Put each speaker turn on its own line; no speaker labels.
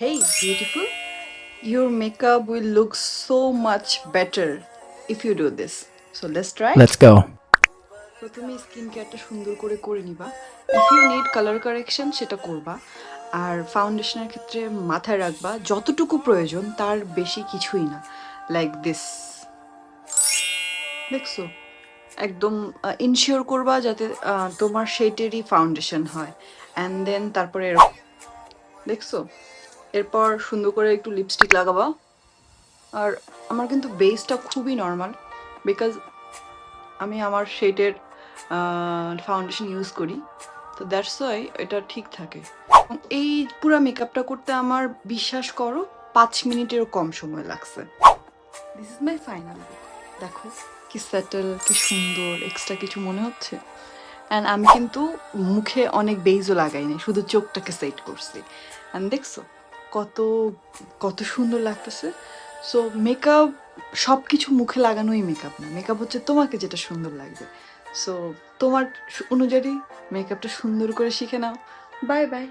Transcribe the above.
Hey, beautiful. Your makeup will look so much better if you do this. So let's try.
Let's go.
প্রথমে skin কেয়ারটা সুন্দর করে করে নিবা। If you need colour correction সেটা করবা। আর ফাউন্ডেশনের ক্ষেত্রে মাথায় রাখবা যতটুকু প্রয়োজন তার বেশি কিছুই না। Like this. দেখছো? একদম ইনশিওর করবা যাতে তোমার শেডেরই ফাউন্ডেশন হয়। অ্যান্ড দেন তারপরে দেখছো? এরপর সুন্দর করে একটু লিপস্টিক লাগাবা। আর আমার কিন্তু বেসটা খুবই নরমাল বিকজ আমি আমার শেডের ফাউন্ডেশন ইউজ করি, তো দ্যাটস ওয়াই এটা ঠিক থাকে। এই পুরো মেকআপটা করতে আমার বিশ্বাস করো 5 মিনিটেরও কম সময় লাগছে। This is my final look. দেখো কি সেটেল, কি সুন্দর, এক্সট্রা কিছু মনে হচ্ছে? অ্যান্ড আমি কিন্তু মুখে অনেক বেইজও লাগাইনি, শুধু চোখটাকে সেট করছি। অ্যান্ড দেখছো কত কত সুন্দর লাগতেছে। সো মেকআপ সব কিছু মুখে লাগানোই মেকআপ না, মেকআপ হচ্ছে তোমাকে যেটা সুন্দর লাগবে। সো তোমার অনুযায়ী মেকআপটা সুন্দর করে শিখে নাও। Bye bye.